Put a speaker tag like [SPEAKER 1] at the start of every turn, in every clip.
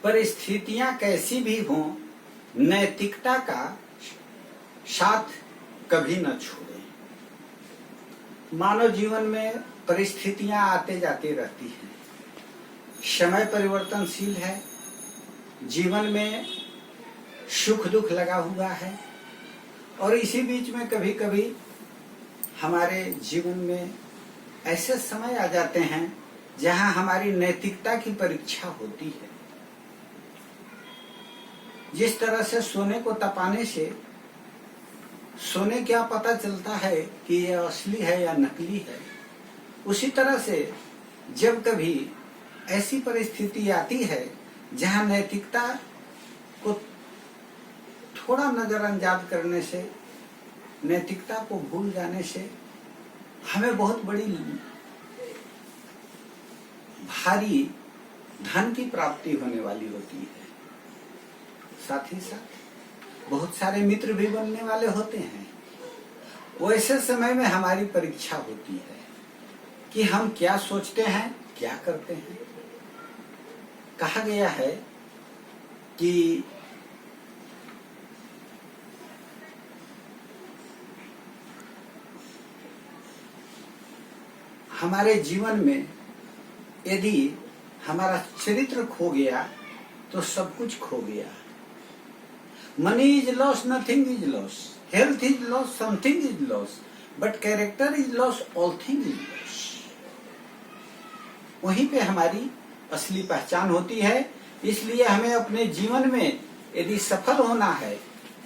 [SPEAKER 1] परिस्थितियां कैसी भी हों, नैतिकता का साथ कभी न छोड़ें। मानव जीवन में परिस्थितियां आते जाते रहती हैं, समय परिवर्तनशील है, जीवन में सुख दुख लगा हुआ है, और इसी बीच में कभी कभी हमारे जीवन में ऐसे समय आ जाते हैं जहां हमारी नैतिकता की परीक्षा होती है। जिस तरह से सोने को तपाने से सोने क्या पता चलता है कि यह असली है या नकली है, उसी तरह से जब कभी ऐसी परिस्थिति आती है जहां नैतिकता को थोड़ा नजरअंदाज करने से, नैतिकता को भूल जाने से हमें बहुत बड़ी भारी धन की प्राप्ति होने वाली होती है। साथ ही साथ बहुत सारे मित्र भी बनने वाले होते हैं। वैसे समय में हमारी परीक्षा होती है कि हम क्या सोचते हैं, क्या करते हैं। कहा गया है कि हमारे जीवन में यदि हमारा चरित्र खो गया तो सब कुछ खो गया। Money is loss, nothing is loss, health is loss, something is loss, but character is loss, all thing is loss. वहीं पे हमारी असली पहचान होती है। इसलिए हमें अपने जीवन में यदि सफल होना है,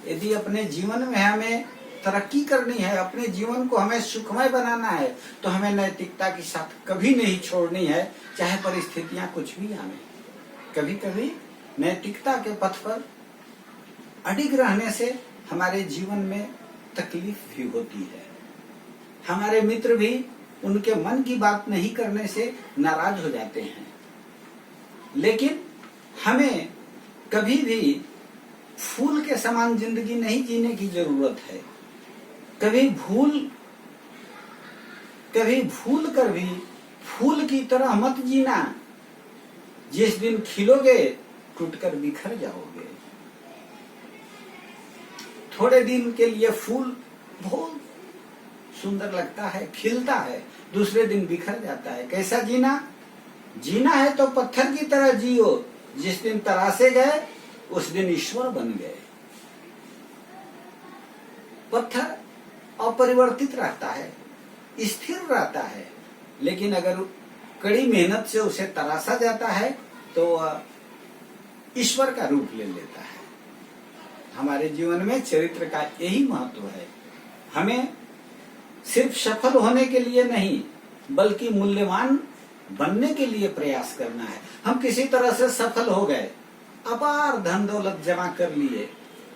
[SPEAKER 1] यदि अपने जीवन में हमें तरक्की करनी है, अपने जीवन को हमें सुखमय बनाना है, तो हमें नैतिकता के साथ कभी नहीं छोड़नी है, चाहे परिस्थितियां कुछ भी आए। कभी कभी नैतिकता के पथ पर अडिग रहने से हमारे जीवन में तकलीफ भी होती है। हमारे मित्र भी उनके मन की बात नहीं करने से नाराज हो जाते हैं। लेकिन हमें कभी भी फूल के समान जिंदगी नहीं जीने की जरूरत है। कभी भूल कर भी फूल की तरह मत जीना। जिस दिन खिलोगे टूटकर बिखर जाओगे। थोड़े दिन के लिए फूल बहुत सुंदर लगता है, खिलता है, दूसरे दिन बिखर जाता है। कैसा जीना? जीना है तो पत्थर की तरह जियो। जिस दिन तरासे गए उस दिन ईश्वर बन गए। पत्थर अपरिवर्तित रहता है, स्थिर रहता है, लेकिन अगर कड़ी मेहनत से उसे तराशा जाता है तो ईश्वर का रूप ले लेता है। हमारे जीवन में चरित्र का यही महत्व है। हमें सिर्फ सफल होने के लिए नहीं, बल्कि मूल्यवान बनने के लिए प्रयास करना है। हम किसी तरह से सफल हो गए, अपार धन दौलत जमा कर लिए,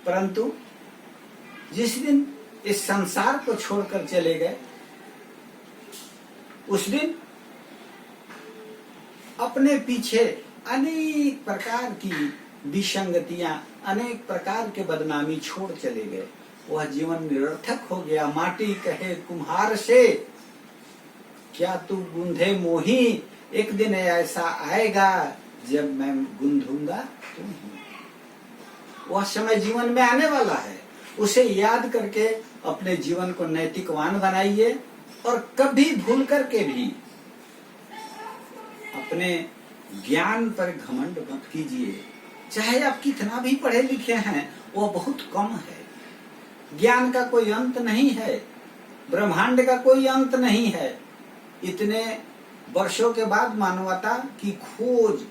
[SPEAKER 1] परंतु जिस दिन इस संसार को छोड़कर चले गए, उस दिन अपने पीछे अनेक प्रकार की विसंगतियां, अनेक प्रकार के बदनामी छोड़ चले गए। वह जीवन निरर्थक हो गया। माटी कहे कुम्हार से, क्या तू गूंधे मोही, एक दिन ऐसा आएगा जब मैं गूंधूंगा तुम्हें। वह समय जीवन में आने वाला है। उसे याद करके अपने जीवन को नैतिकवान बनाइए और कभी भूल करके भी अपने ज्ञान पर घमंड मत कीजिए। चाहे आप कितना भी पढ़े लिखे हैं, वह बहुत कम है। ज्ञान का कोई अंत नहीं है, ब्रह्मांड का कोई अंत नहीं है। इतने वर्षों के बाद मानवता की खोज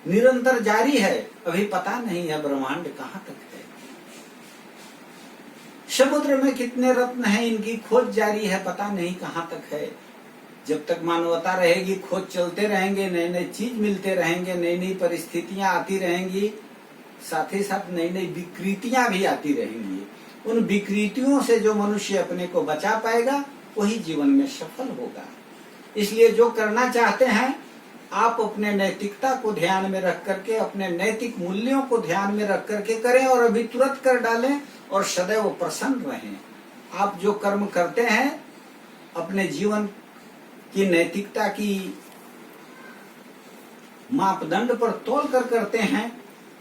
[SPEAKER 1] निरंतर जारी है। अभी पता नहीं है ब्रह्मांड कहाँ तक है। समुद्र में कितने रत्न हैं, इनकी खोज जारी है, पता नहीं कहाँ तक है। जब तक मानवता रहेगी, खोज चलते रहेंगे, नए नए चीज मिलते रहेंगे, नई नई परिस्थितियां आती रहेंगी, साथ ही साथ नई नई विकृतियां भी आती रहेंगी। उन विकृतियों से जो मनुष्य अपने को बचा पाएगा, वही जीवन में सफल होगा। इसलिए जो करना चाहते हैं, आप अपने नैतिकता को ध्यान में रख करके, अपने नैतिक मूल्यों को ध्यान में रख करके करें और अभी तुरंत कर डालें और सदैव प्रसन्न रहें। आप जो कर्म करते हैं, अपने जीवन की नैतिकता की मापदंड पर तोल कर करते हैं,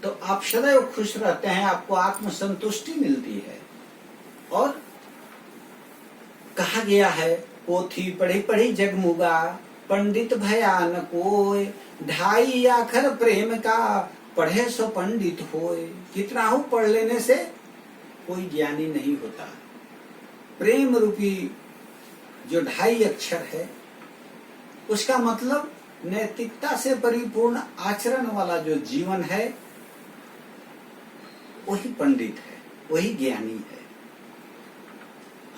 [SPEAKER 1] तो आप सदैव खुश रहते हैं, आपको आत्मसंतुष्टि मिलती है। और कहा गया है, पोथी पढ़ी पढ़ी जगमुगा, पंडित भया न कोय, ढाई आखर प्रेम का, पढ़े सो पंडित होए। कितना हो पढ़ लेने से कोई ज्ञानी नहीं होता। प्रेम रूपी जो 2.5 अक्षर है, उसका मतलब नैतिकता से परिपूर्ण आचरण वाला जो जीवन है, वही पंडित है, वही ज्ञानी है।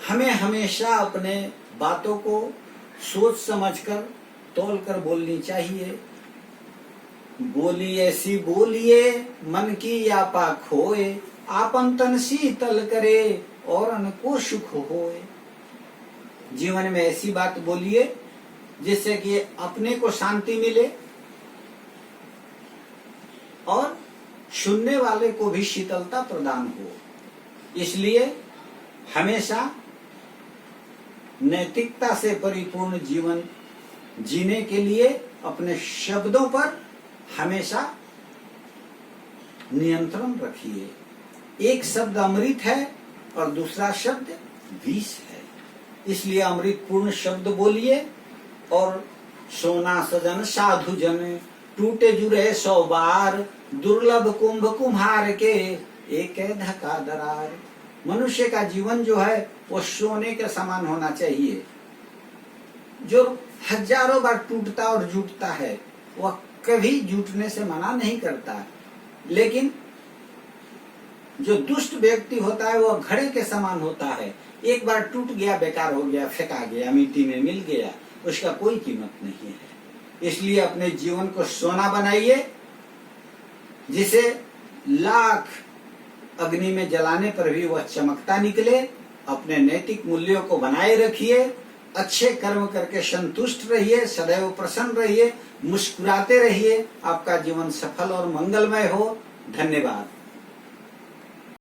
[SPEAKER 1] हमें हमेशा अपने बातों को सोच समझकर तौल कर बोलनी चाहिए। बोली ऐसी बोलिए मन की आपा खोए, आपन तन शीतल करे और अनको सुख होए। जीवन में ऐसी बात बोलिए जिससे कि अपने को शांति मिले और सुनने वाले को भी शीतलता प्रदान हो। इसलिए हमेशा नैतिकता से परिपूर्ण जीवन जीने के लिए अपने शब्दों पर हमेशा नियंत्रण रखिए। एक शब्द अमृत है और दूसरा शब्द विष है, इसलिए अमृत पूर्ण शब्द बोलिए। और सोना सजन साधु जन, टूटे जुरे 100 बार, दुर्लभ कुंभ कुम्हार के, एक धका दरार। मनुष्य का जीवन जो है वो सोने के समान होना चाहिए, जो हजारों बार टूटता और जुटता है, वह कभी जुटने से मना नहीं करता। लेकिन जो दुष्ट व्यक्ति होता है वह घड़े के समान होता है, एक बार टूट गया, बेकार हो गया, फेंका गया, मिट्टी में मिल गया, उसका कोई कीमत नहीं है। इसलिए अपने जीवन को सोना बनाइए, जिसे लाख अग्नि में जलाने पर भी वह चमकता निकले। अपने नैतिक मूल्यों को बनाए रखिए, अच्छे कर्म करके संतुष्ट रहिए, सदैव प्रसन्न रहिए, मुस्कुराते रहिए। आपका जीवन सफल और मंगलमय हो। धन्यवाद।